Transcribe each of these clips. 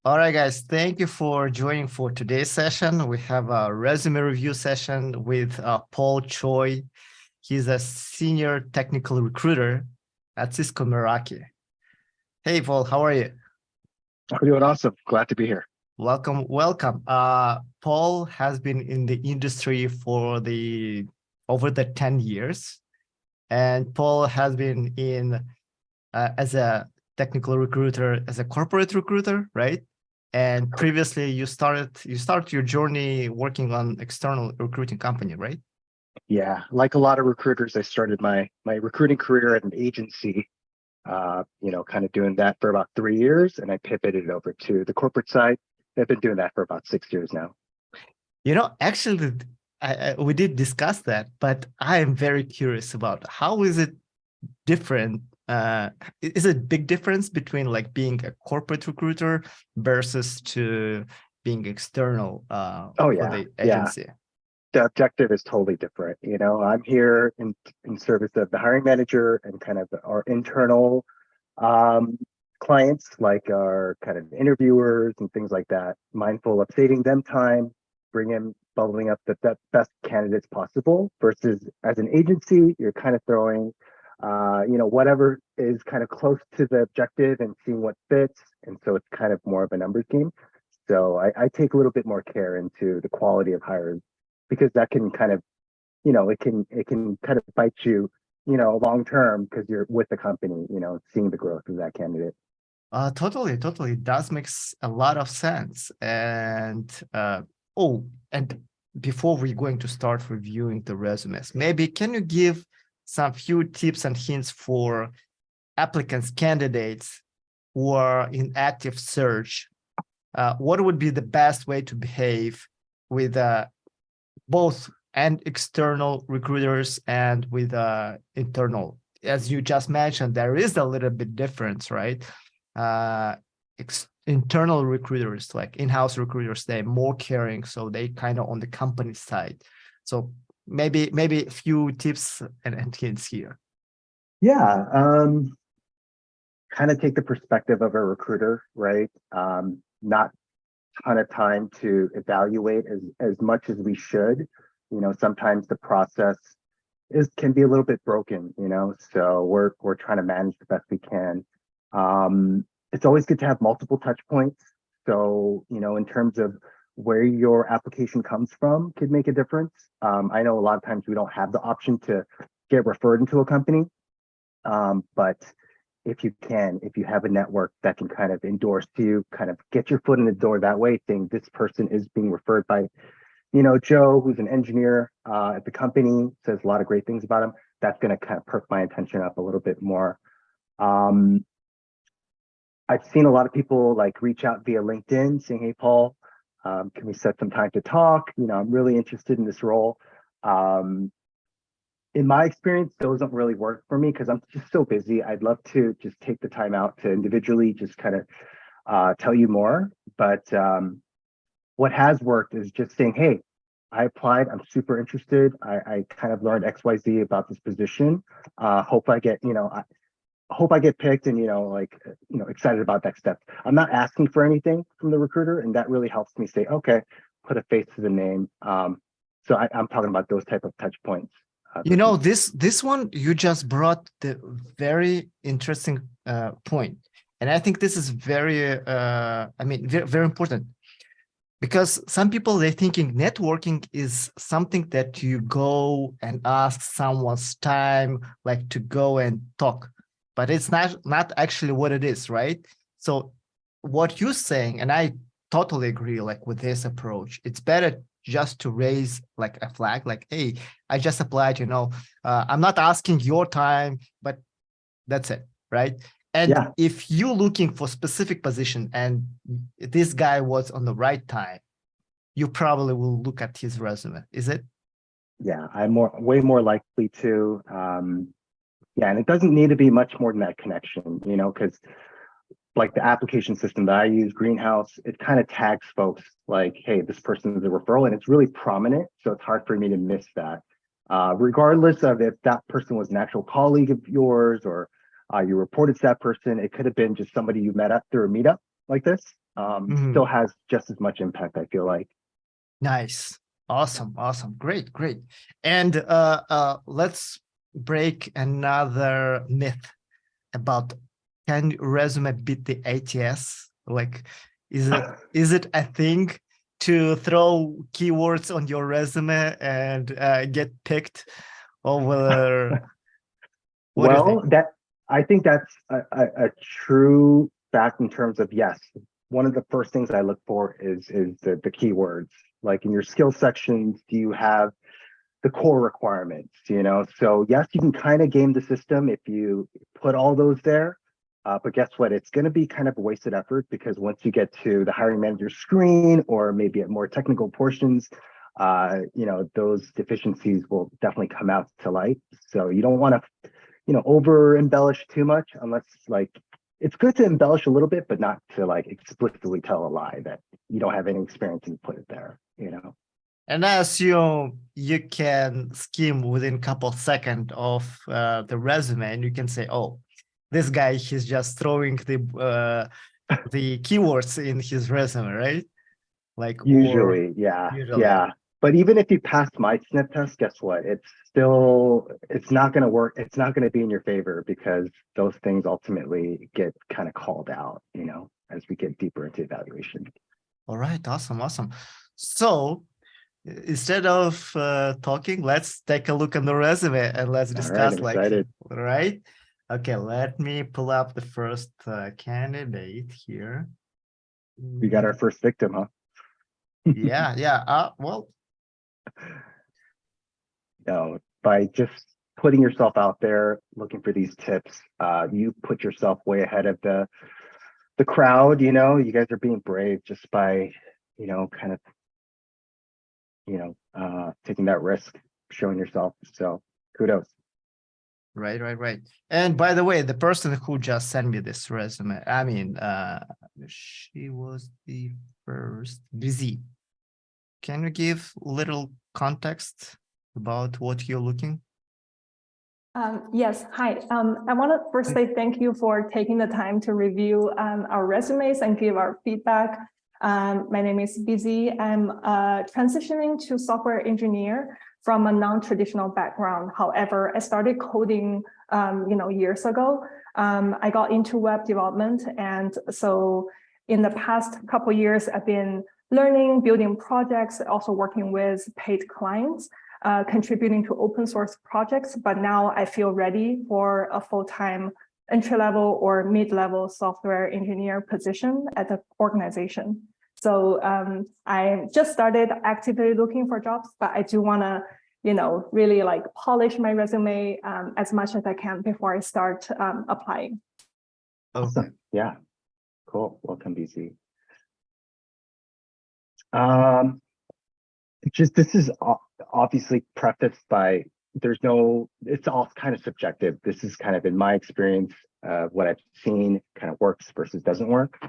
All right, guys, thank you for joining for today's session. We have a resume review session with Paul Choi. He's a senior technical recruiter at Cisco Meraki. Hey, Paul, how are you? I'm doing awesome. Glad to be here. Welcome, welcome. Paul has been in the industry for the over the 10 years, and Paul has been in as a technical recruiter, as a corporate recruiter, right? And previously you started your journey working on external recruiting company, right? Yeah, like a lot of recruiters, I started my recruiting career at an agency. Kind of doing that for about 3 years, and I pivoted over to the corporate side. I've been doing that for about 6 years now. Actually, we did discuss that, but I am very curious about how is it different? Is it a big difference between like being a corporate recruiter versus to being external Oh for yeah, the yeah. agency? The objective is totally different. I'm here in service of the hiring manager and kind of our internal um, clients, like our kind of interviewers and things like that, mindful of saving them time, bubbling up the best candidates possible versus as an agency, you're kind of throwing, whatever is kind of close to the objective and seeing what fits. And so it's kind of more of a numbers game. So I take a little bit more care into the quality of hires because that can kind of, it can kind of bite you, long term because you're with the company, seeing the growth of that candidate. Totally. It does makes a lot of sense. And before we're going to start reviewing the resumes, maybe can you give some few tips and hints for applicants, candidates who are in active search? What would be the best way to behave with both and external recruiters and with internal? As you just mentioned, there is a little bit difference, right? uh, Internal recruiters, like in-house recruiters, they're more caring, so they kind of on the company side. So maybe a few tips and hints here. Yeah, kind of take the perspective of a recruiter, right? Not a ton of time to evaluate as much as we should. Sometimes the process is can be a little bit broken, so we're trying to manage the best we can. It's always good to have multiple touch points. So, in terms of where your application comes from could make a difference. I know a lot of times we don't have the option to get referred into a company. But if you have a network that can kind of endorse you, kind of get your foot in the door that way, saying this person is being referred by, Joe, who's an engineer at the company, says a lot of great things about him. That's going to kind of perk my attention up a little bit more. Um, I've seen a lot of people like reach out via LinkedIn saying, "Hey, Paul, can we set some time to talk? I'm really interested in this role." Um, in my experience, those don't really work for me because I'm just so busy. I'd love to just take the time out to individually just kind of tell you more. But what has worked is just saying, "Hey, I applied. I'm super interested. I kind of learned XYZ about this position. Hope I get, I hope I get picked and, excited about next steps." I'm not asking for anything from the recruiter. And that really helps me say, okay, put a face to the name. So I'm talking about those type of touch points. This one you just brought the very interesting point, and I think this is very important, because some people they're thinking networking is something that you go and ask someone's time, like to go and talk, but it's not actually what it is, right? So what you're saying, and I totally agree, like with this approach, it's better just to raise like a flag, like, hey, I just applied, I'm not asking your time, but that's it, right? And Yeah, if you're looking for specific position and this guy was on the right time, you probably will look at his resume, is it? yeah, I'm way more likely to. Yeah, and it doesn't need to be much more than that connection, because like the application system that I use, Greenhouse, it kind of tags folks like, hey, this person is a referral, and it's really prominent. So it's hard for me to miss that. Regardless of if that person was an actual colleague of yours or you reported to that person, it could have been just somebody you met up through a meetup. like this, Mhm. still has just as much impact, I feel like. Nice. Awesome. Awesome. Great. Great. And let's break another myth about, can resume beat the ATS? Like, is it a thing to throw keywords on your resume and get picked over? What do you think? Well, I think that's a true fact in terms of yes. One of the first things I look for is the keywords. Like in your skill sections, do you have the core requirements? You know, so yes, you can kind of game the system if you put all those there. But guess what? It's going to be kind of a wasted effort because once you get to the hiring manager screen or maybe at more technical portions, you know, those deficiencies will definitely come out to light. So you don't want to, you know, over embellish too much unless like it's good to embellish a little bit, but not to like explicitly tell a lie that you don't have any experience and put it there, you know. And I assume you can skim within a couple seconds of the resume, and you can say, "Oh, this guy, he's just throwing the keywords in his resume, right?" Like, or Usually, yeah, usually, yeah. But even if you pass my sniff test, guess what? It's not going to work. It's not going to be in your favor because those things ultimately get kind of called out, you know, as we get deeper into evaluation. all right, awesome, awesome. So instead of talking, let's take a look at the resume and let's All right, discuss. I'm Like, excited. all right, okay, let me pull up the first candidate here. We got our first victim, huh? Yeah, yeah. Well, No, by just putting yourself out there, looking for these tips, you put yourself way ahead of the crowd. You know, you guys are being brave just by, you know, kind of, you know, taking that risk, showing yourself. So kudos. right, right, right. And by the way, the person who just sent me this resume, I mean, she was the first busy. Can you give little context about what you're looking? Yes, hi. I want to first say thank you for taking the time to review our resumes and give our feedback. My name is Busy. I'm transitioning to software engineer from a non-traditional background. However, I started coding, years ago. I got into web development, and so in the past couple of years, I've been learning, building projects, also working with paid clients. Contributing to open source projects, but now I feel ready for a full-time entry-level or mid-level software engineer position at the organization. So I just started actively looking for jobs, but I do want to, really like polish my resume as much as I can before I start applying. Awesome. Yeah, cool. Welcome, BC. Just this is obviously prefaced by it's all kind of subjective. This is kind of in my experience, what I've seen kind of works versus doesn't work.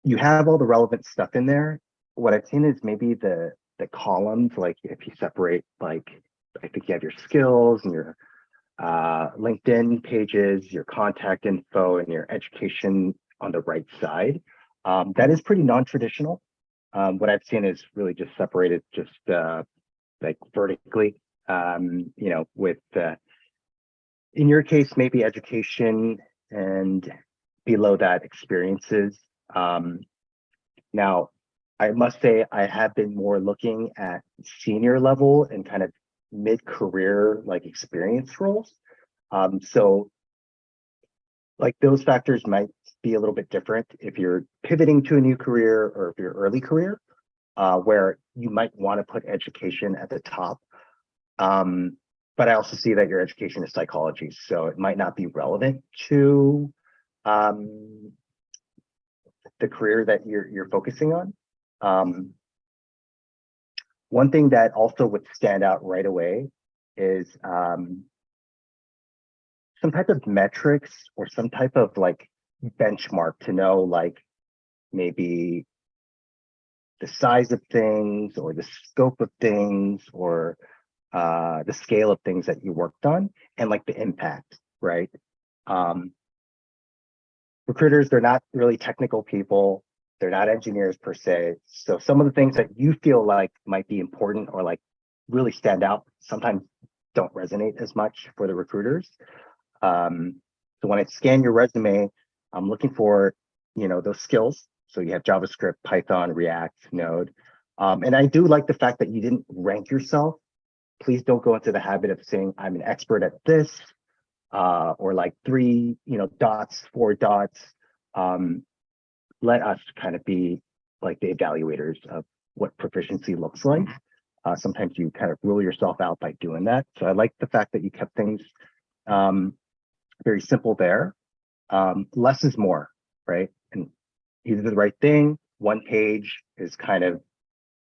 You have all the relevant stuff in there. What I've seen is maybe the columns, like if you separate, like I think you have your skills and your LinkedIn pages, your contact info, and your education on the right side. That is pretty non-traditional. What I've seen is really just separated just like vertically, with in your case, maybe education and below that experiences. Now, I must say I have been more looking at senior level and kind of mid-career like experience roles. So like those factors might be a little bit different if you're pivoting to a new career or if you're early career, where you might want to put education at the top. But I also see that your education is psychology, so it might not be relevant to the career that you're focusing on. One thing that also would stand out right away is some type of metrics or some type of like benchmark to know like maybe the size of things or the scope of things or the scale of things that you worked on and like the impact, right? Recruiters, they're not really technical people. They're not engineers per se. So some of the things that you feel like might be important or like really stand out sometimes don't resonate as much for the recruiters. So when I scan your resume, I'm looking for, those skills. So you have JavaScript, Python, React, Node. And I do like the fact that you didn't rank yourself. Please don't go into the habit of saying I'm an expert at this, or like 3, dots, 4 dots. Let us kind of be like the evaluators of what proficiency looks like. Sometimes you kind of rule yourself out by doing that. So I like the fact that you kept things very simple there. Less is more, right? And you did the right thing. 1 page is kind of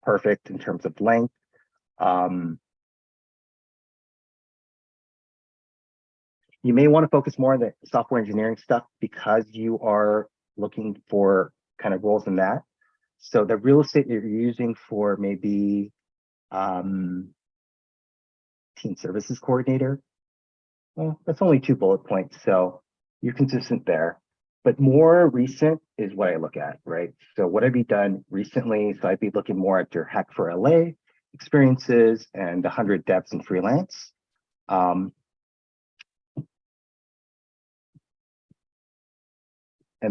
perfect in terms of length. You may want to focus more on the software engineering stuff because you are looking for kind of roles in that. So the real estate you're using for maybe team services coordinator, well, that's only 2 bullet points. So you're consistent there. But more recent is what I look at, right? So what have you done recently? So I'd be looking more at your Hack for LA experiences and the 100 devs and freelance. And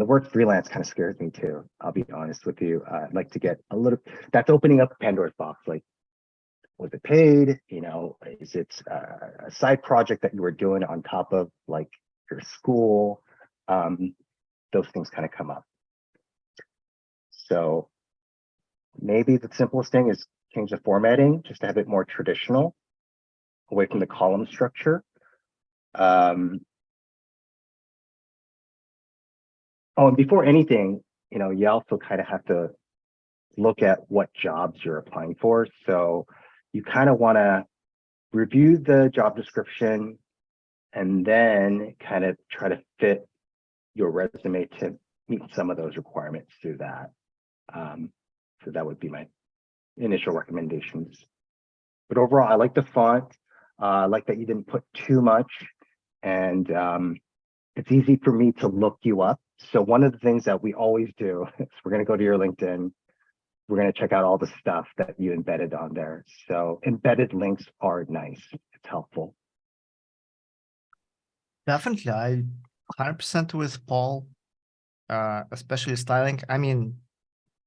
the word freelance kind of scares me too. I'll be honest with you. I'd like to get a little, that's opening up Pandora's box. Like, was it paid? Is it a side project that you were doing on top of like your school? Those things kind of come up. So maybe the simplest thing is change the formatting just to have it more traditional, away from the column structure. Oh, and before anything, you also kind of have to look at what jobs you're applying for. So you kind of want to review the job description and then kind of try to fit your resume to meet some of those requirements through that. So that would be my initial recommendations. But overall, I like the font. I like that you didn't put too much. And it's easy for me to look you up. So one of the things that we always do is we're going to go to your LinkedIn. We're going to check out all the stuff that you embedded on there. So embedded links are nice. It's helpful. Definitely, I 100% with Paul, especially styling. I mean,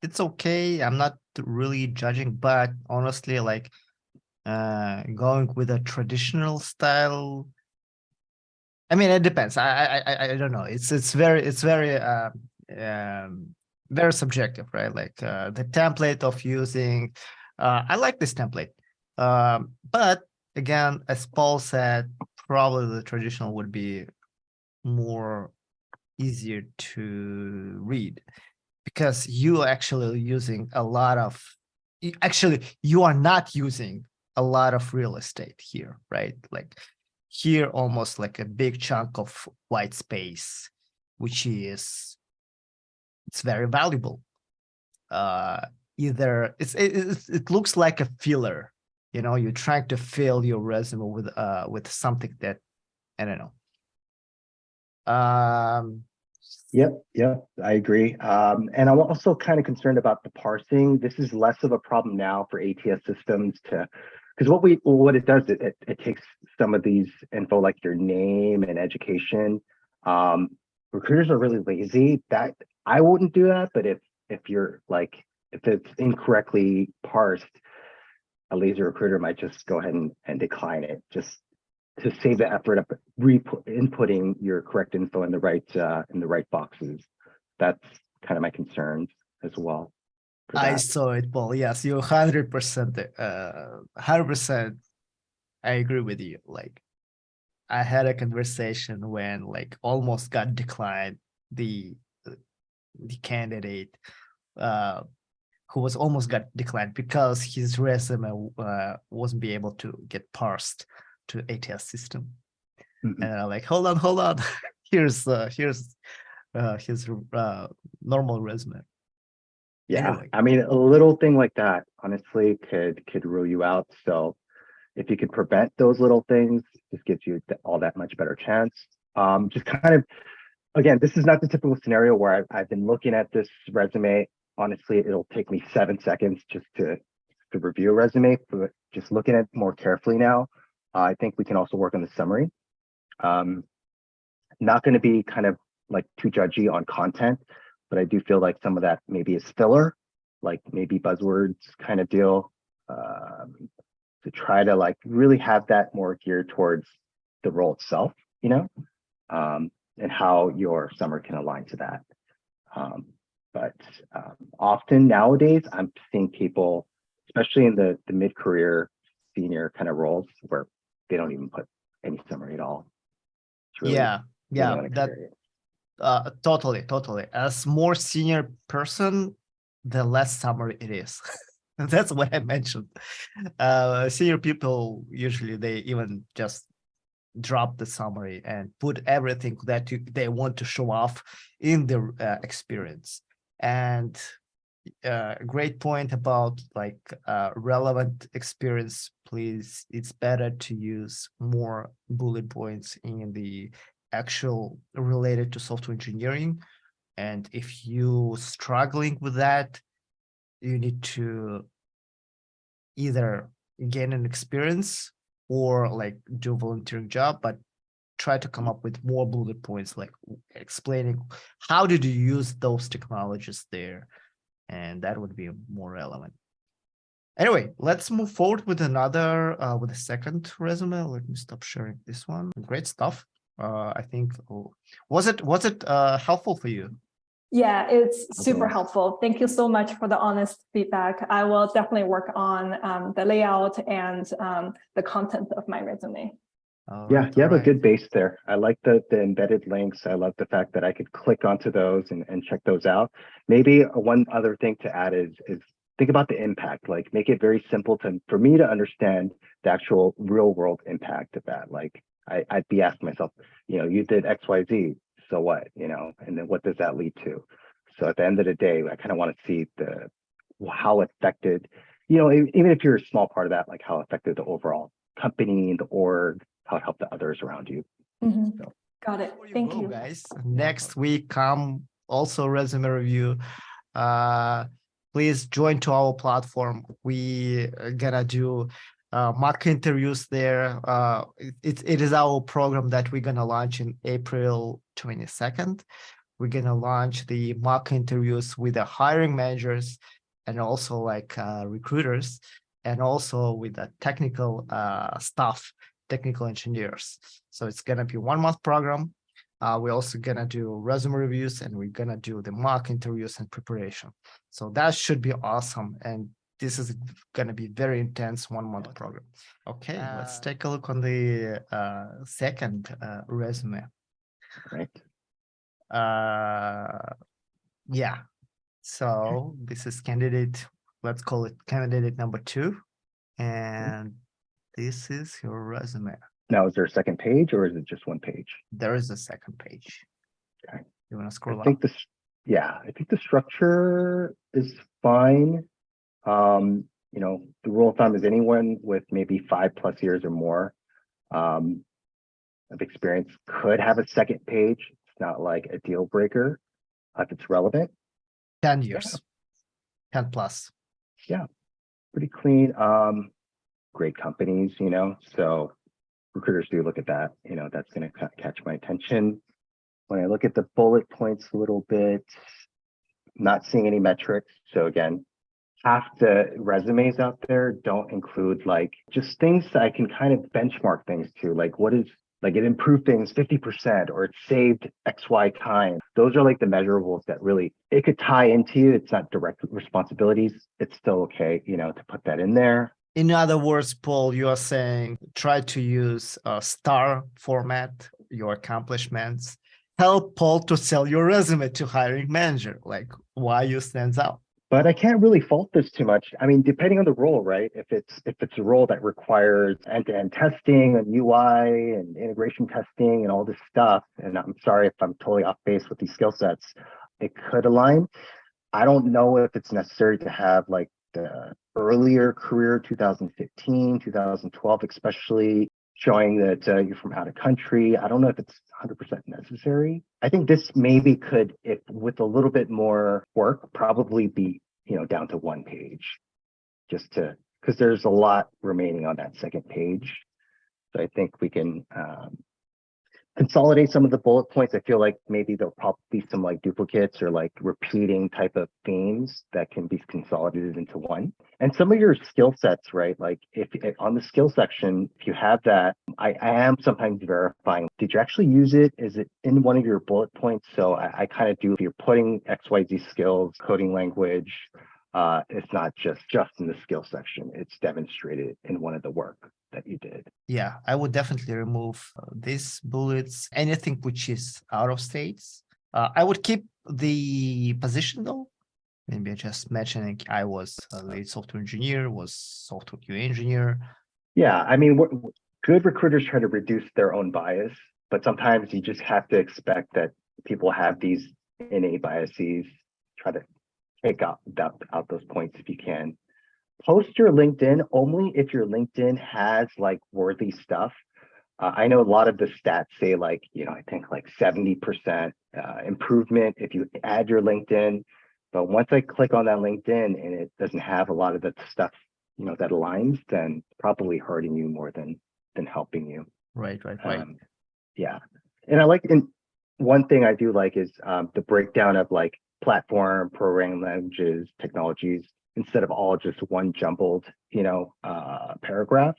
it's okay. I'm not really judging, but honestly, like going with a traditional style. I mean, it depends. I don't know. It's very very subjective, right? Like the template of using. I like this template, but again, as Paul said, probably the traditional would be more easier to read because you actually using a lot of. Actually, you are not using a lot of real estate here, right? Like here almost like a big chunk of white space, which is it's very valuable. Either it looks like a filler, you're trying to fill your resume with something that I don't know. Yep, I agree. And I'm also kind of concerned about the parsing. This is less of a problem now for ATS systems because what it does, it takes some of these info like your name and education. Recruiters are really lazy. That I wouldn't do that, but if it's incorrectly parsed, a lazy recruiter might just go ahead and decline it just to save the effort of inputting your correct info in the right boxes. That's kind of my concerns as well. I saw it, Paul. Yes, you 100%, 100%. I agree with you. Like, I had a conversation when like almost got declined the candidate who was almost got declined because his resume wasn't be able to get parsed to ATS system. And I'm like, hold on. here's his normal resume. Yeah, Anyway. I mean, a little thing like that honestly could rule you out. So if you could prevent those little things, just gives you all that much better chance. Just kind of, again, this is not the typical scenario where I've been looking at this resume. Honestly, it'll take me 7 seconds just to review a resume, but just looking at it more carefully now, I think we can also work on the summary. Not going to be kind of like too judgy on content, but I do feel like some of that maybe is filler, like maybe buzzwords kind of deal, to try to like really have that more geared towards the role itself, and how your summary can align to that. But often nowadays, I'm seeing people, especially in the mid-career senior kind of roles, where they don't even put any summary at all. It's really yeah, that experience. totally. As more senior person, the less summary it is. That's what I mentioned. Senior people usually they even just drop the summary and put everything that they want to show off in their experience. And great point about like relevant experience. Please, it's better to use more bullet points in the actual related to software engineering. And if you struggling with that, you need to either gain an experience or like do a volunteering job, but try to come up with more bullet points, like explaining how did you use those technologies there, and that would be more relevant. Anyway, let's move forward with another, with the second resume. Let me stop sharing this one. Great stuff. I think, was it helpful for you? Yeah, it's super Okay. helpful. Thank you so much for the honest feedback. I will definitely work on the layout and the content of my resume. Yeah, you have a Alright. good base there. I like the embedded links. I love the fact that I could click onto those and check those out. Maybe one other thing to add is think about the impact. Like make it very simple for me to understand the actual real world impact of that. Like I'd be asking myself, you did XYZ, so what, and then what does that lead to? So at the end of the day, I kind of want to see how it affected, even if you're a small part of that, like how it affected the overall company, the org, how it helped the others around you. Mhm. So, Got it. Before Thank go, you. guys. Next week come also resume review. Please join to our platform. We are gonna do mock interviews there. It is our program that we're gonna launch in April 22nd. We're gonna launch the mock interviews with the hiring managers and also like recruiters, and also with the technical staff, technical engineers. So it's gonna be 1 month program. We're also gonna do resume reviews, and we're gonna do the mock interviews and preparation. So that should be awesome. And this is gonna be very intense 1 month program. Okay, let's take a look on the second resume. right. Yeah. So this is candidate, let's call it candidate number 2. And this is your resume. Now, is there a second page or is it just one page? There is a second page. Okay. You want to I scroll think up? I think the structure is fine. The rule of thumb is anyone with maybe 5+ years or more of experience could have a second page. It's not like a deal breaker if it's relevant. 10 years, 10 plus. Yeah, pretty clean. Great companies, so recruiters do look at that. That's going to catch my attention. When I look at the bullet points a little bit, not seeing any metrics. So again, half the resumes out there don't include like just things that I can kind of benchmark things to, like what is like it improved things 50% or it saved XY time. Those are like the measurables that really it could tie into you. It's not direct responsibilities. It's still okay, to put that in there. In other words, Paul, you are saying try to use a star format, your accomplishments. Help Paul to sell your resume to hiring manager, like why you stands out. But I can't really fault this too much. I mean, depending on the role, right? If it's a role that requires end-to-end testing and UI and integration testing and all this stuff, and I'm sorry if I'm totally off base with these skill sets, it could align. I don't know if it's necessary to have like the earlier career, 2015, 2012, especially showing that you're from out of country. I don't know if it's 100% necessary. I think this maybe could, if with a little bit more work, probably be, down to 1 page, just to, because there's a lot remaining on that second page. So I think we can consolidate some of the bullet points. I feel like maybe there'll probably be some like duplicates or like repeating type of themes that can be consolidated into one. And some of your skill sets, right? Like if on the skill section, if you have that, I am sometimes verifying, did you actually use it? Is it in one of your bullet points? So I kind of do, if you're putting XYZ skills, coding language, it's not just in the skill section, it's demonstrated in one of the work that you did. Yeah, I would definitely remove these bullets, anything which is out of states. I would keep the position though. Maybe just mentioning I was a lead software engineer, was software QA engineer. Yeah, I mean, good recruiters try to reduce their own bias, but sometimes you just have to expect that people have these innate biases. Try to take out those points if you can. Post your LinkedIn only if your LinkedIn has like worthy stuff. I know a lot of the stats say like, I think like 70% improvement if you add your LinkedIn. But once I click on that LinkedIn and it doesn't have a lot of the stuff, that aligns, then probably hurting you more than helping you. Right. Yeah. And one thing I do like is the breakdown of like platform, programming languages, technologies, instead of all just one jumbled, paragraph.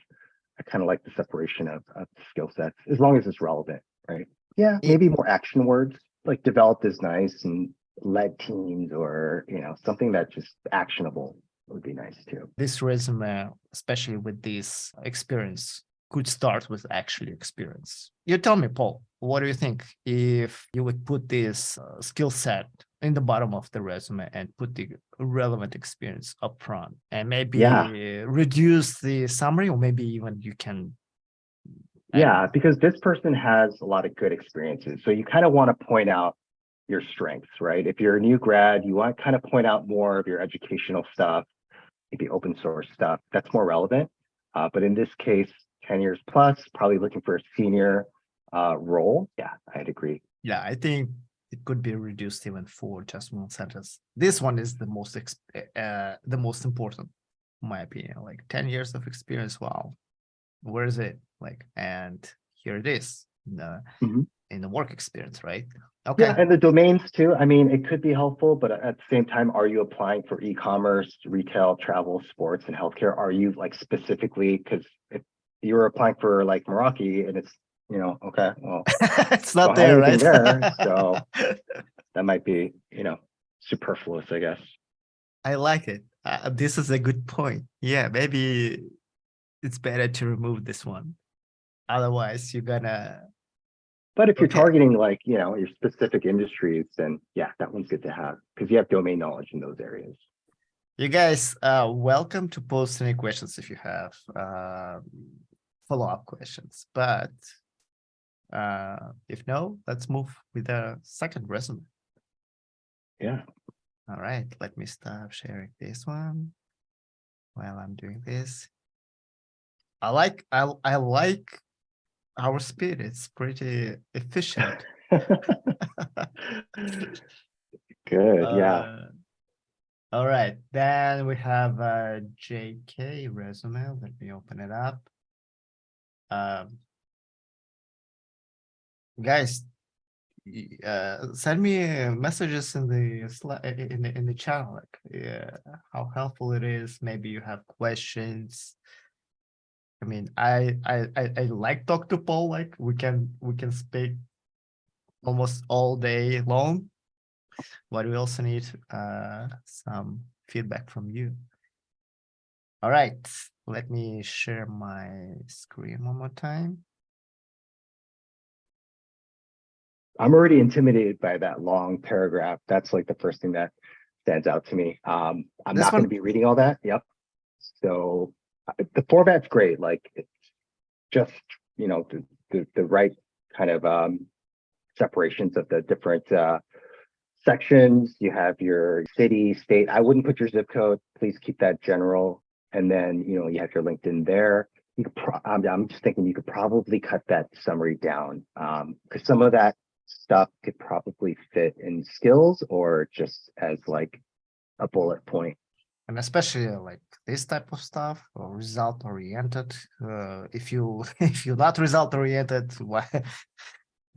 I kind of like the separation of skill sets, as long as it's relevant, right? Yeah, maybe more action words, like developed is nice, and led teams, or something that's just actionable would be nice too. This resume, especially with this experience, could start with actually experience. You tell me, Paul, what do you think if you would put this skill set in the bottom of the resume and put the relevant experience up front, and maybe reduce the summary, or maybe even you can. Yeah, because this person has a lot of good experiences. So you kind of want to point out your strengths, right? If you're a new grad, you want to kind of point out more of your educational stuff, maybe open source stuff that's more relevant. But in this case, 10 years plus, probably looking for a senior role. Yeah, I'd agree. Yeah, I think it could be reduced even for just one sentence. This one is the most important, in my opinion. Like 10 years of experience. Wow, where is it? Like, and here it is in the work experience, right? Okay. Yeah, and the domains too. I mean, it could be helpful, but at the same time, are you applying for e-commerce, retail, travel, sports, and healthcare? Are you like specifically, because if you're applying for like Meraki and it's, okay, well, it's not there, right? There, so that might be, superfluous, I guess. I like it. This is a good point. Yeah, maybe it's better to remove this one. Otherwise, you're gonna. But if you're targeting like, your specific industries, then yeah, that one's good to have because you have domain knowledge in those areas. You guys, welcome to post any questions if you have follow-up questions. But if no, let's move with the second resume. Yeah. All right, let me stop sharing this one while I'm doing this. I like our speed. It's pretty efficient. Good, yeah. All right, then we have a JK resume. Let me open it up. Guys, send me messages in the chat, like how helpful it is. Maybe you have questions. I mean, I like talk to Paul. Like we can speak almost all day long, but we also need some feedback from you. All right, let me share my screen one more time. I'm already intimidated by that long paragraph. That's like the first thing that stands out to me. I'm not going to be reading all that. Yep. So the format's great. Like it's just, the right kind of separations of the different sections. You have your city, state. I wouldn't put your zip code. Please keep that general. And then, you have your LinkedIn there. I'm just thinking you could probably cut that summary down, because some of that stuff could probably fit in skills or just as like a bullet point. And especially like this type of stuff, or result oriented. If you if you're not result oriented, why?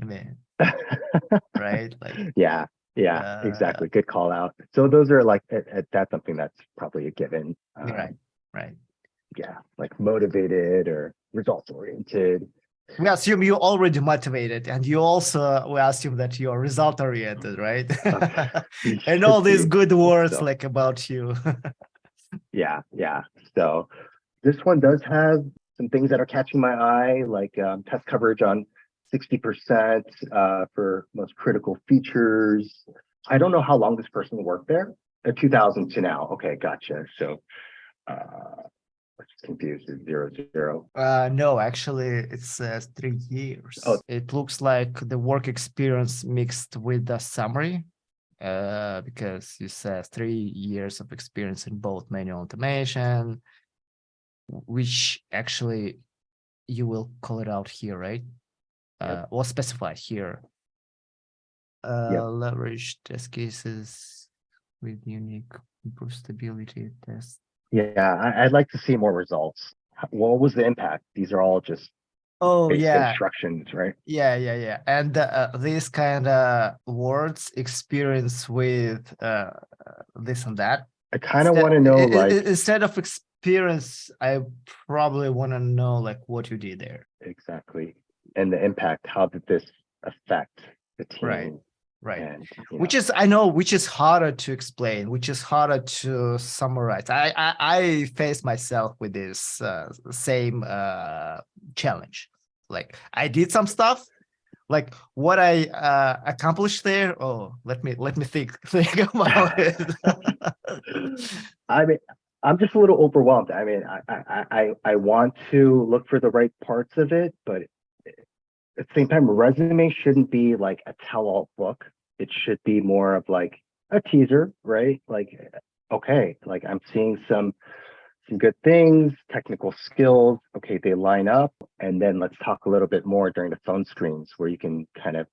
I mean, right? Like, Yeah, exactly. Good call out. So those are like that's something that's probably a given. right, right. Yeah, like motivated or results oriented. We assume you're already motivated, and you also we assume that you are result oriented, right? And all these good words So, like about you. yeah. So this one does have some things that are catching my eye, like test coverage on 60% for most critical features. I don't know how long this person worked there. 2000 to now. Okay, gotcha. So let's confused. It's 00. No, actually, it says 3 years. Oh. It looks like the work experience mixed with the summary, because you says 3 years of experience in both manual automation, which actually you will call it out here, right? Yep. Or specify here. Yep. Leverage test cases with unique improve stability test. Yeah, I'd like to see more results. What was the impact? These are all just basic instructions, right? Yeah. And these kind of words, experience with this and that. I kind of want to know, like, instead of experience, I probably want to know like what you did there. Exactly. And the impact. How did this affect the team? Right. And, which is, I know, which is harder to explain, which is harder to summarize. I face myself with this same challenge. Like I did some stuff, like what I accomplished there. Oh, let me think about it. I mean, I'm just a little overwhelmed. I mean, I want to look for the right parts of it, but at the same time, a resume shouldn't be like a tell-all book. It should be more of like a teaser, right? Like, okay, like I'm seeing some good things, technical skills. Okay, they line up, and then let's talk a little bit more during the phone screens where you can kind of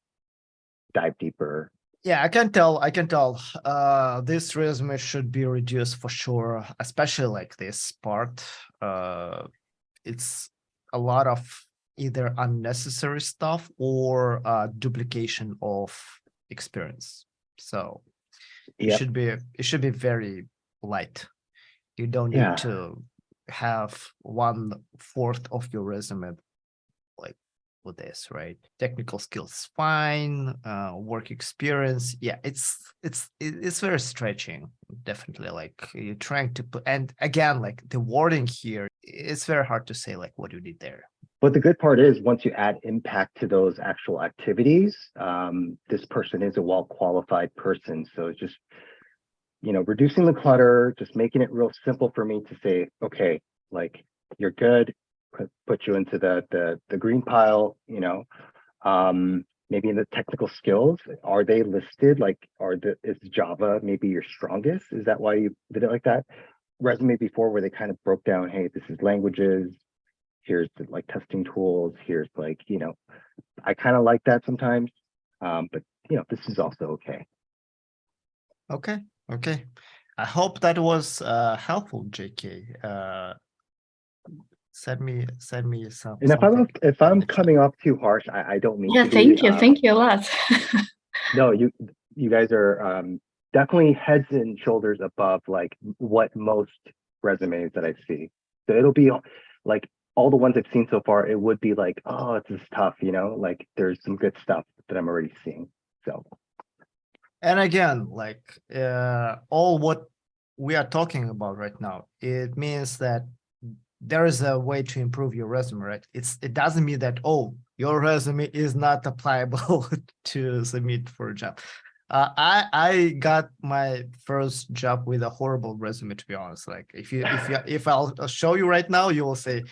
dive deeper. Yeah, I can tell. This resume should be reduced for sure, especially like this part. It's a lot of either unnecessary stuff or duplication of experience. So it should be very light. You don't need to have 1/4 of your resume like with this, right? Technical skills fine, work experience, yeah, it's very stretching, definitely. Like you're trying to put, and again, like the wording here, it's very hard to say like what you did there. But the good part is once you add impact to those actual activities, this person is a well-qualified person. So it's just, reducing the clutter, just making it real simple for me to say, okay, like you're good, put you into the green pile, maybe in the technical skills, are they listed? Like, is Java maybe your strongest? Is that why you did it like that? Resume before where they kind of broke down, hey, this is languages, here's the like testing tools, here's like, I kind of like that sometimes. But this is also okay. Okay. I hope that was helpful, JK. Send me some. And if I'm coming off too harsh, I don't mean to be. Thank you a lot. No, you guys are definitely heads and shoulders above like what most resumes that I see. So it'll be like all the ones I've seen so far, it would be like, oh, this is tough, like there's some good stuff that I'm already seeing. So. And again, like all what we are talking about right now, it means that there is a way to improve your resume, right? It doesn't mean that, oh, your resume is not applicable to submit for a job. I got my first job with a horrible resume, to be honest. Like if I'll show you right now, you will say,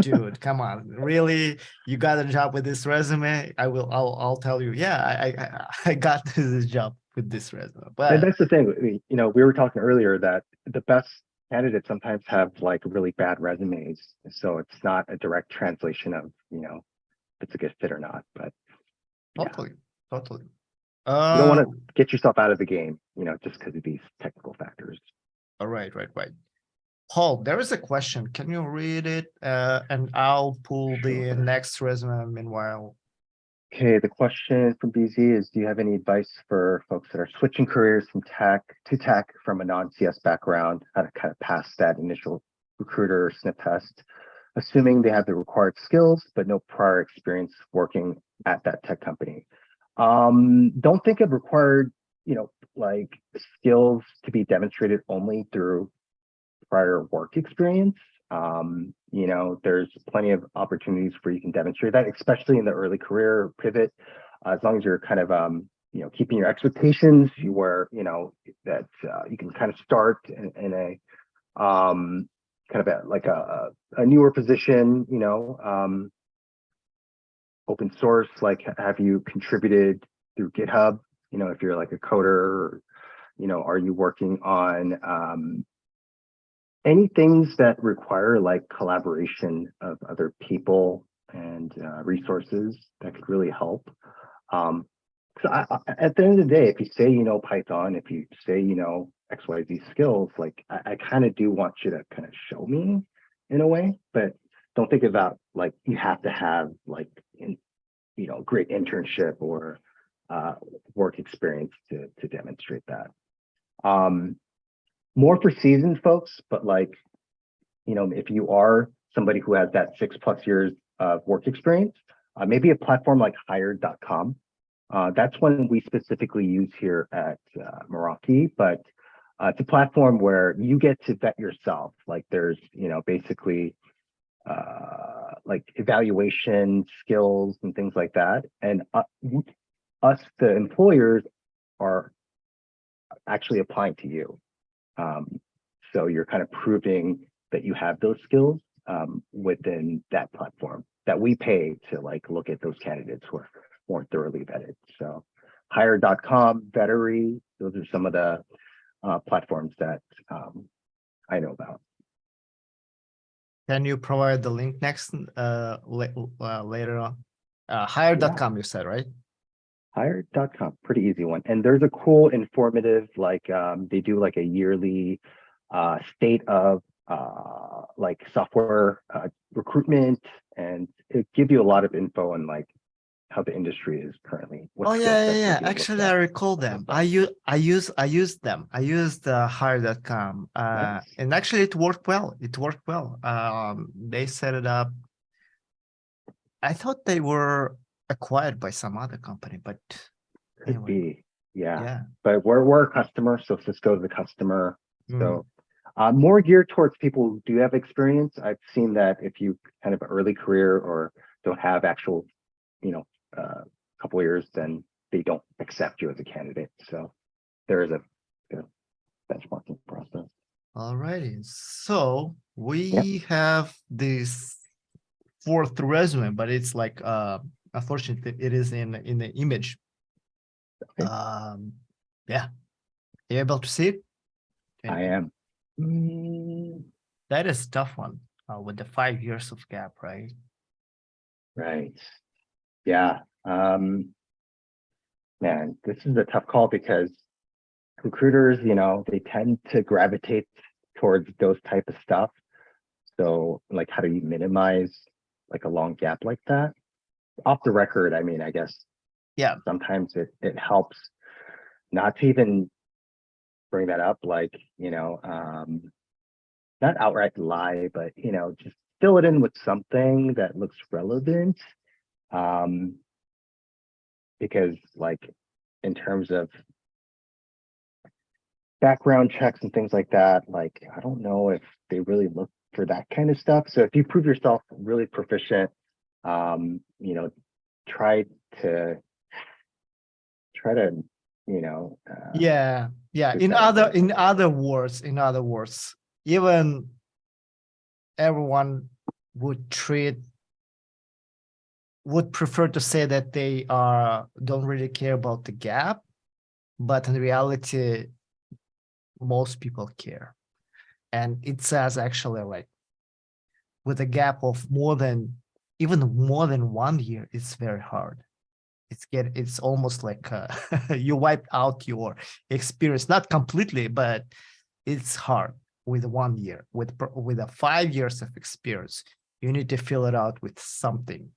dude, come on, really? You got a job with this resume? I'll tell you, yeah, I got this job with this resume. But and that's the thing, we were talking earlier that the best candidates sometimes have like really bad resumes, so it's not a direct translation of, if it's a good fit or not. But yeah. Totally. You don't want to get yourself out of the game, just because of these technical factors. All right. Paul, there is a question. Can you read it? And I'll pull the Sure. next resume meanwhile. Okay, the question from BZ is, do you have any advice for folks that are switching careers from tech to tech from a non-CS background, how to kind of pass that initial recruiter or sniff test, assuming they have the required skills, but no prior experience working at that tech company? Don't think of required, like skills to be demonstrated only through prior work experience. There's plenty of opportunities where you can demonstrate that, especially in the early career pivot, as long as you're kind of, keeping your expectations where, that you can kind of start in a kind of a newer position, open source, like have you contributed through GitHub, if you're like a coder, are you working on any things that require like collaboration of other people and resources that could really help. At the end of the day, if you say you know Python, if you say you know XYZ skills, like I kind of do want you to kind of show me in a way, but don't think about like you have to have like great internship or work experience to demonstrate that. More for seasoned folks, but like, if you are somebody who has that 6+ years of work experience, maybe a platform like hired.com. That's one we specifically use here at Meraki, but it's a platform where you get to vet yourself. Like there's, basically like evaluation skills and things like that. And us, the employers, are actually applying to you. So you're kind of proving that you have those skills within that platform that we pay to like look at those candidates who are more thoroughly vetted. So hire.com, Vettery, those are some of the platforms that I know about. Can you provide the link next later on? Hire.com, you said, right? Hired.com, pretty easy one. And there's a cool informative, like they do like a yearly state of like software recruitment, and it gives you a lot of info on like how the industry is currently. Oh yeah. Actually, I recall them. I used them. I used hire.com. Nice. And actually it worked well. They set it up. I thought they were acquired by some other company, but Could anyway. be, yeah. Yeah. But we're a customer, so Cisco is the customer. Mm. So more geared towards people who do have experience. I've seen that if you kind of early career or don't have actual, couple of years, then they don't accept you as a candidate. So there is a benchmarking process. All righty. So we have this fourth resume, but it's like unfortunately it is in the image. Okay. Yeah. Are you able to see it? I am. That is a tough one with the 5 years of gap, right? Right. Yeah. Man, this is a tough call because recruiters, they tend to gravitate towards those type of stuff. So like, how do you minimize like a long gap like that? Off the record, I mean, I guess, yeah, sometimes it helps not to even bring that up, like, not outright lie, but, just fill it in with something that looks relevant. Because like, in terms of background checks and things like that, like, I don't know if they really look for that kind of stuff. So if you prove yourself really proficient, try to, yeah. In other words, even everyone would prefer to say that they don't really care about the gap, but in reality, most people care. And it says actually like with a gap of even more than 1 year, it's very hard. It's almost like you wiped out your experience, not completely, but it's hard with 1 year. With a 5 years of experience, you need to fill it out with something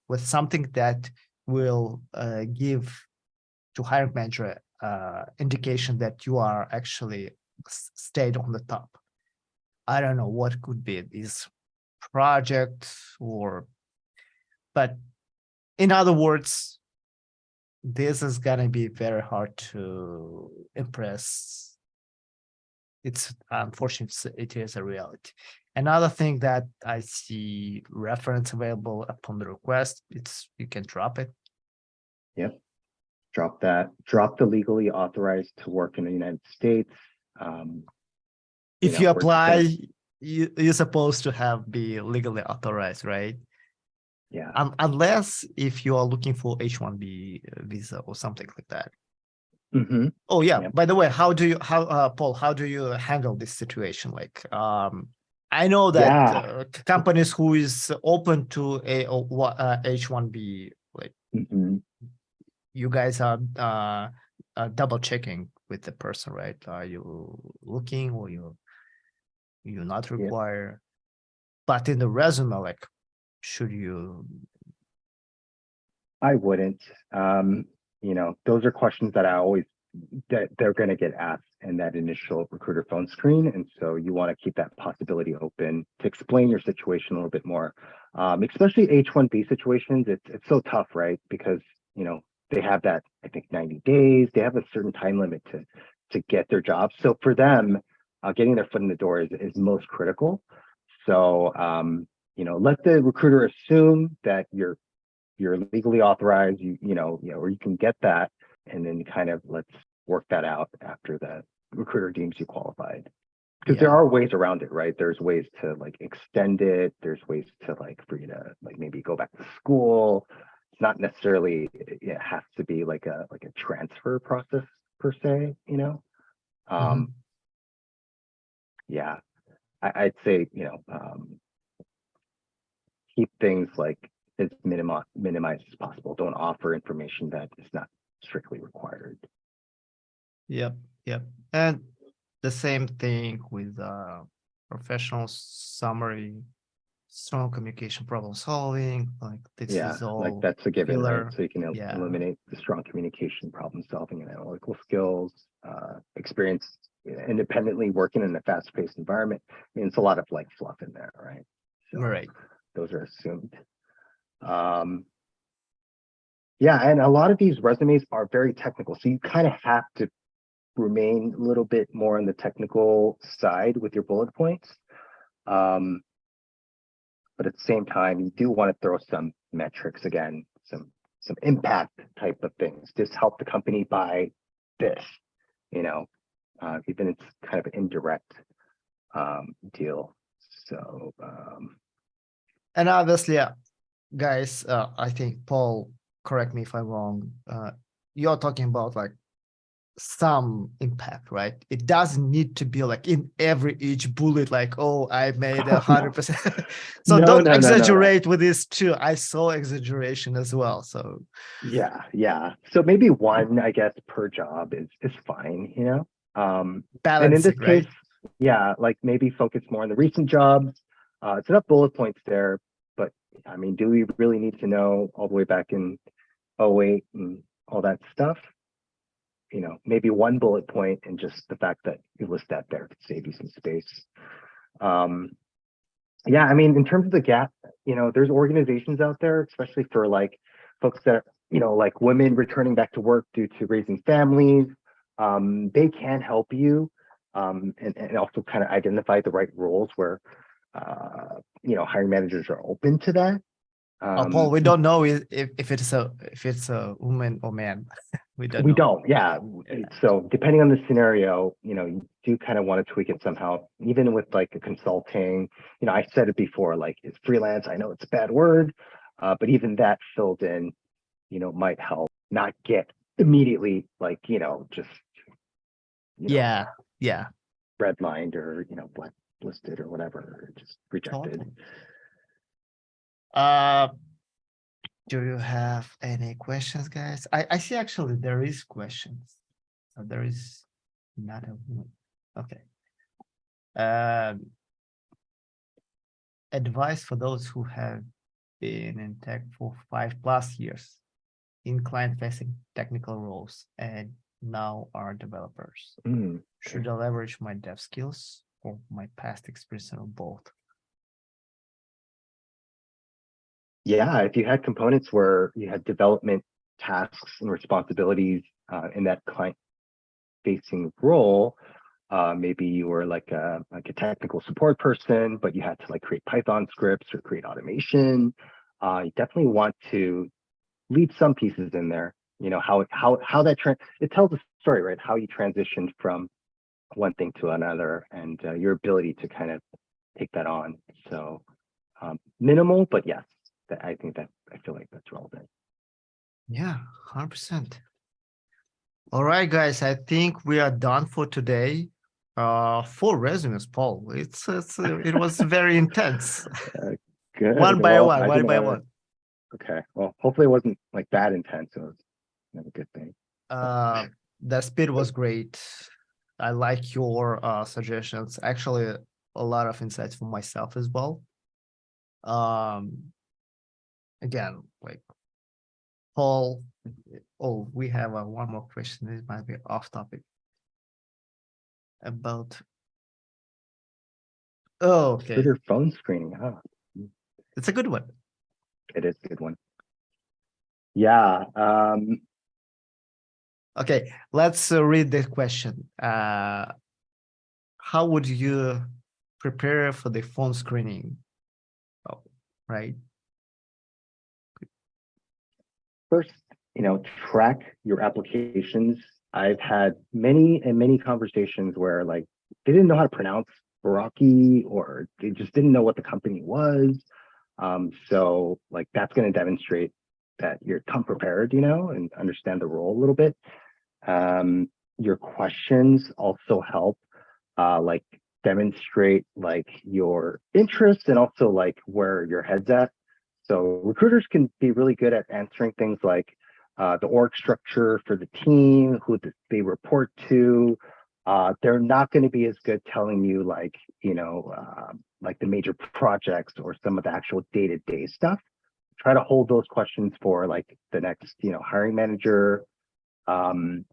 that will give to hiring manager indication that you are actually stayed on the top. I don't know what could be this project but in other words, this is gonna be very hard to impress. It's unfortunate, it is a reality. Another thing that I see reference available upon the request, you can drop it. Yep. Drop that. Drop the legally authorized to work in the United States. If you apply, you're supposed to be legally authorized, right? Yeah. Unless if you are looking for H-1B visa or something like that. Mm-hmm. Oh yeah. Yep. By the way, Paul, how do you handle this situation? Like, I know that companies who is open to a H-1B, like you guys are double checking with the person, right? Are you looking or you're not require? But in the resume, like, should you? I wouldn't. Those are questions that they're going to get asked in that initial recruiter phone screen. And so you want to keep that possibility open to explain your situation a little bit more. Especially H-1B situations, it's so tough, right? Because, they have that, I think 90 days, they have a certain time limit to get their job. So for them, getting their foot in the door is most critical. So, let the recruiter assume that you're legally authorized, or you can get that, and then kind of let's work that out after the recruiter deems you qualified. Because there are ways around it, right? There's ways to like extend it. There's ways to for you to maybe go back to school. It's not necessarily, it has to be like a transfer process per se, Yeah, I'd say, keep things as minimized as possible. Don't offer information that is not strictly required. Yep. And the same thing with professional summary, strong communication, problem solving, like this is all that's a given, filler. Right? So you can eliminate the strong communication, problem solving, and analytical skills, experience independently working in a fast-paced environment. I mean, it's a lot of fluff in there, right? So right. Those are assumed. And a lot of these resumes are very technical, so you kind of have to remain a little bit more on the technical side with your bullet points. But at the same time, you do want to throw some metrics again, some impact type of things. Just help the company buy this, even it's kind of an indirect deal. So and obviously, guys, I think Paul, correct me if I'm wrong. You're talking about some impact, right? It doesn't need to be in each bullet, I made 100%. So don't exaggerate with this too. I saw exaggeration as well. So yeah. So maybe one, I guess, per job is fine, Balancing, and in this right? case, maybe focus more on the recent jobs. It's enough bullet points there, but I mean, do we really need to know all the way back in 08 and all that stuff? Maybe one bullet point and just the fact that you list that there could save you some space. I mean, in terms of the gap, there's organizations out there, especially for folks that, women returning back to work due to raising families. They can help you and also kind of identify the right roles where, hiring managers are open to that. Paul, we don't know if it's a woman or man. We don't. Yeah. So depending on the scenario, you do kind of want to tweak it somehow, even with a consulting. I said it before, it's freelance. I know it's a bad word, but even that filled in, might help not get immediately just. Yeah. redlined or, blacklisted or whatever, just rejected. Totally. Do you have any questions, guys? I see actually there is questions. There is not a okay. Advice for those who have been in tech for 5+ years in client-facing technical roles and now are developers. Should I leverage my dev skills or my past experience on both? Yeah, if you had components where you had development tasks and responsibilities in that client-facing role, maybe you were like a technical support person, but you had to like create Python scripts or create automation. You definitely want to leave some pieces in there. How that it tells a story, right? How you transitioned from one thing to another, and your ability to kind of take that on. So minimal, but yes, I feel like that's relevant. Yeah, 100%. All right, guys, I think we are done for today. 4 resumes, Paul. It was very intense. Good. One by one. Okay. Well, hopefully it wasn't like that intense. So it's a good thing. The speed was great. I like your suggestions. Actually, a lot of insights for myself as well. Again, like Paul. Oh, we have one more question. This might be off topic. About. Oh, okay. Recruiter phone screening. It's a good one. It is a good one. Yeah. Okay, let's read the question. How would you prepare for the phone screening? Oh, right. First, track your applications. I've had many conversations where like they didn't know how to pronounce Meraki, or they just didn't know what the company was. So like that's going to demonstrate that you're come prepared, and understand the role a little bit. Your questions also help like demonstrate like your interest and also like where your head's at. So recruiters can be really good at answering things like the org structure for the team, who they report to. They're not going to be as good telling you like, like the major projects or some of the actual day-to-day stuff. Try to hold those questions for like the next, hiring manager. I'd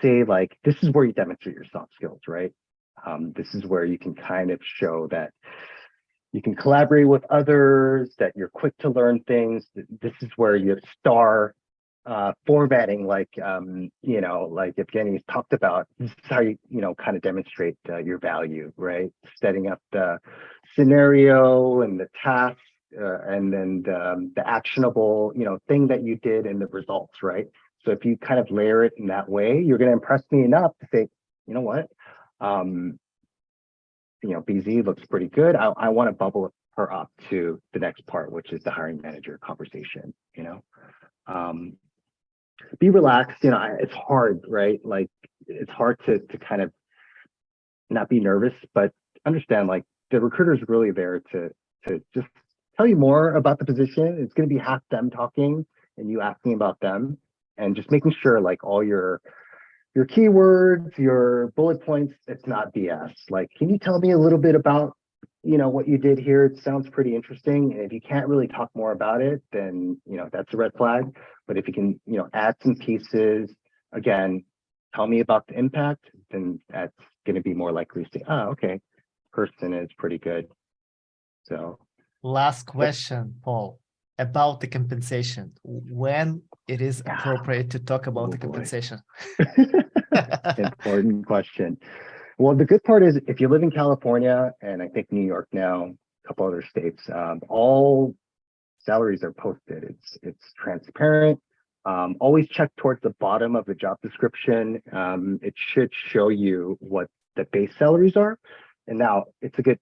say like this is where you demonstrate your soft skills, right? This is where you can kind of show that you can collaborate with others, that you're quick to learn things. This is where you star formatting, like like Evgeny's talked about. This is how you kind of demonstrate your value, right? Setting up the scenario and the task, and then the actionable thing that you did and the results, right? So if you kind of layer it in that way, you're going to impress me enough to say, you know what, BZ looks pretty good. I want to bubble her up to the next part, which is the hiring manager conversation. Be relaxed. It's hard, right? Like it's hard to kind of not be nervous, but understand like the recruiter is really there to just tell you more about the position. It's going to be half them talking and you asking about them, and just making sure like all your keywords, your bullet points, it's not BS. Like, can you tell me a little bit about, what you did here? It sounds pretty interesting. And if you can't really talk more about it, then, that's a red flag. But if you can, add some pieces, again, tell me about the impact, then that's going to be more likely to say, oh, okay, person is pretty good. So. Last question, Paul, about the compensation. When it is appropriate to talk about the compensation? Important question. Well, the good part is if you live in California, and I think New York now, a couple other states, all salaries are posted. It's transparent. Always check towards the bottom of the job description. It should show you what the base salaries are. And now it's a good,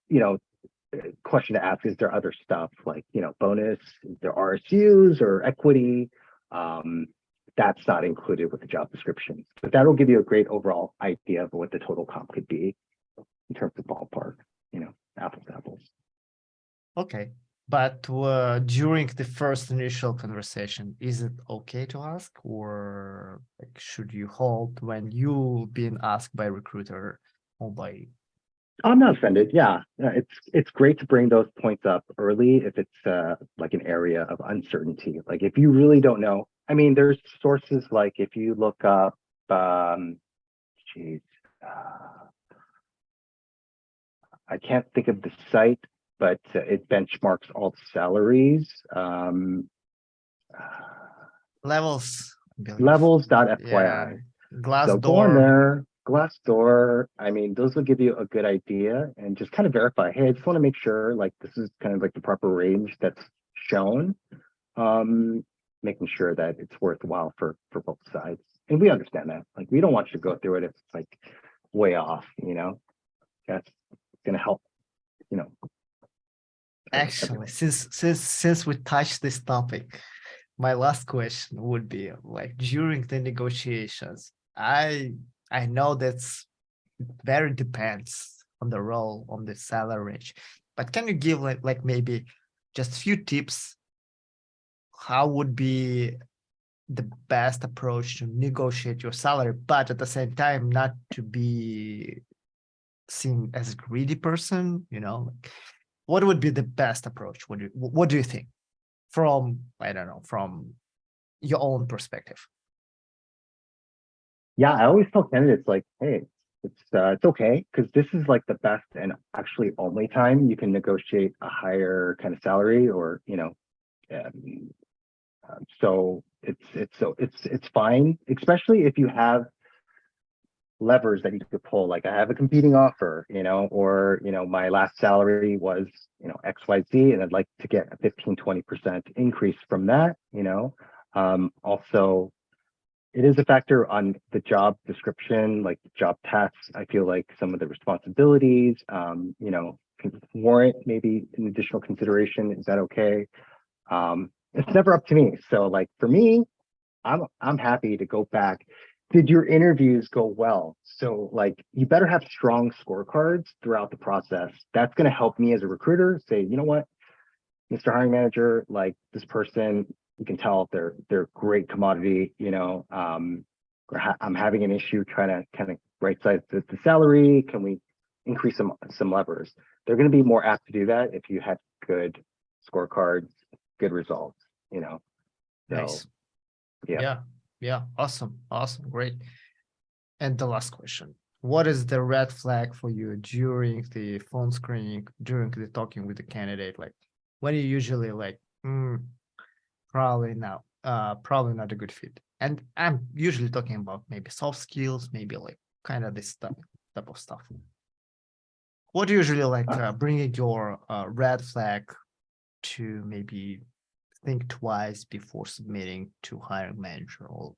question to ask, is there other stuff like, bonus, is there RSUs or equity? that's not included with the job descriptions. But that'll give you a great overall idea of what the total comp could be in terms of ballpark, apples to apples. Okay. But during the first initial conversation, is it okay to ask, or like should you hold when you being asked by recruiter or by? I'm not offended. Yeah, it's great to bring those points up early if it's like an area of uncertainty. Like if you really don't know, I mean, there's sources like if you look up, geez, I can't think of the site, but it benchmarks all the salaries. Levels, I believe. Levels.fyi. Yeah. So go on Glassdoor. there, Glassdoor. I mean, those will give you a good idea and just kind of verify, hey, I just want to make sure like this is kind of like the proper range that's shown. Making sure that it's worthwhile for both sides. And we understand that. Like we don't want you to go through it if it's like way off, That's gonna help, Actually, since we touched this topic, my last question would be like during the negotiations, I know that's very depends on the role, on the salary range, but can you give like maybe just few tips how would be the best approach to negotiate your salary, but at the same time not to be seen as a greedy person, like, what would be the best approach? What do you think from, I don't know, from your own perspective? Yeah, I always tell candidates like, hey, it's okay because this is like the best and actually only time you can negotiate a higher kind of salary or so it's fine, especially if you have levers that you could pull. Like I have a competing offer, or my last salary was XYZ and I'd like to get a 15-20% increase from that. Also it is a factor on the job description, like job tasks. I feel like some of the responsibilities can warrant maybe an additional consideration. Is that okay? It's never up to me. So like for me, I'm happy to go back. Did your interviews go well? So like you better have strong scorecards throughout the process. That's going to help me as a recruiter say, you know what, Mr. Hiring Manager, like this person, you can tell they're great commodity, I'm having an issue trying to kind of right size the salary. Can we increase some levers? They're going to be more apt to do that if you had good scorecards, good results, So, Nice. Yeah. Awesome. Great. And the last question, what is the red flag for you during the phone screening, during the talking with the candidate? Like when you usually like, probably not a good fit. And I'm usually talking about maybe soft skills, maybe like kind of this type of stuff. What do you usually like bringing your red flag to maybe think twice before submitting to hiring manager? Or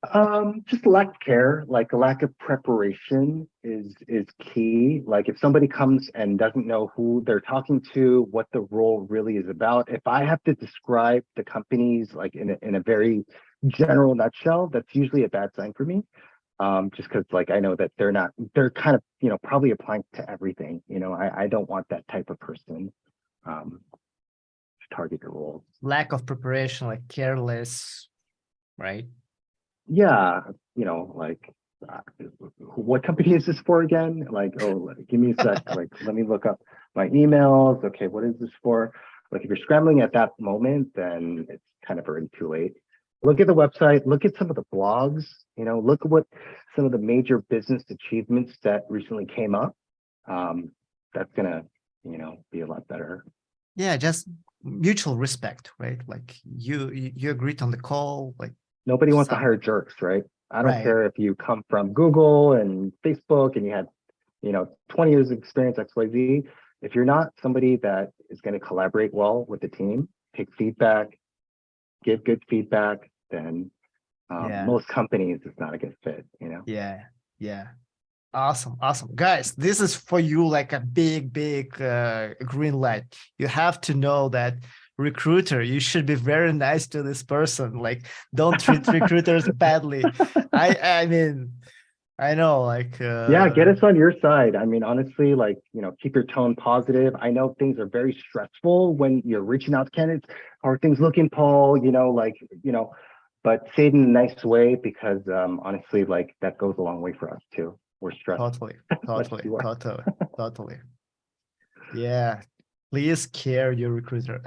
just lack of care, like a lack of preparation is key. Like if somebody comes and doesn't know who they're talking to, what the role really is about, if I have to describe the companies like in a very general nutshell, that's usually a bad sign for me. Just because like I know that they're kind of probably applying to everything. I don't want that type of person to target your role. lack of preparation, like careless, right? Yeah, like what company is this for again? Like, oh, give me a sec. Like, let me look up my emails. Okay, what is this for? Like, if you're scrambling at that moment, then it's kind of already too late. Look at the website. Look at some of the blogs. Look at what some of the major business achievements that recently came up. That's gonna, be a lot better. Yeah, just mutual respect, right? Like you agreed on the call, like nobody wants to hire jerks, right? I don't care if you come from Google and Facebook and you had, 20 years of experience, XYZ. If you're not somebody that is going to collaborate well with the team, take feedback, give good feedback, then most companies it's not a good fit, Yeah. Awesome. Guys, this is for you like a big green light. You have to know that recruiter, you should be very nice to this person. Like, don't treat recruiters badly. I mean, I know, like, Yeah, get us on your side. I mean, honestly, like, keep your tone positive. I know things are very stressful when you're reaching out to candidates. How are things looking, Paul? But say it in a nice way because honestly, like that goes a long way for us too. We're stressed. totally, like totally, you are. totally, totally. Yeah, please care your recruiter.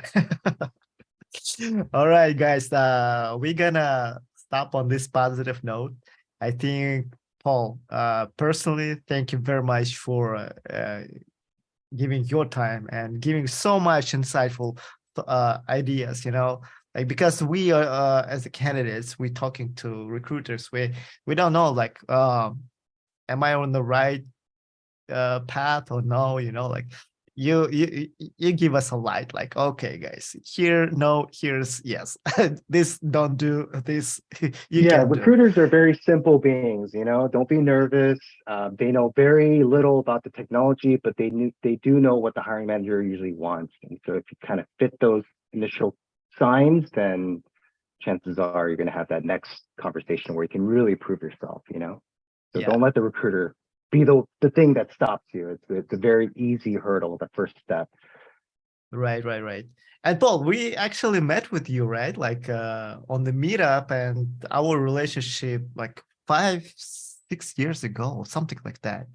All right, guys. We're gonna stop on this positive note. I think, Paul, personally, thank you very much for giving your time and giving so much insightful ideas, like, because we are as the candidates, we're talking to recruiters, we don't know, like, am I on the right path or no, like, you give us a light, like, okay guys, here no, here's yes. This don't do, this you Yeah, can do. recruiters are very simple beings, don't be nervous. They know very little about the technology, but they do know what the hiring manager usually wants. And so if you kind of fit those initial signs, then chances are you're going to have that next conversation where you can really prove yourself, So Yeah. don't let the recruiter be the thing that stops you. It's a very easy hurdle, the first step. Right. And Paul, we actually met with you, right? Like on the meetup, and our relationship like 5-6 years ago, something like that.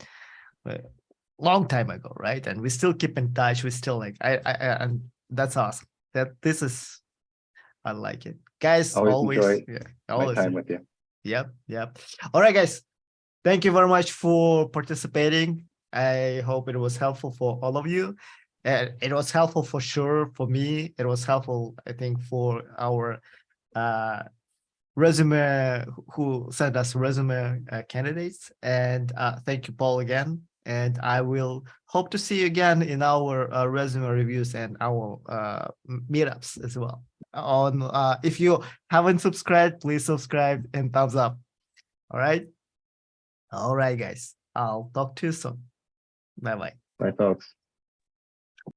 Long time ago, right? And we still keep in touch. We still like and that's awesome. I like it. Guys, Always enjoy yeah, my always. time with you. Yep. All right, guys. Thank you very much for participating. I hope it was helpful for all of you. And it was helpful for sure for me. It was helpful, I think, for our resume who sent us resume candidates. And thank you, Paul, again. And I will hope to see you again in our resume reviews and our meetups as well. If you haven't subscribed, please subscribe and thumbs up. All right. All right, guys. I'll talk to you soon. Bye-bye. Bye, folks.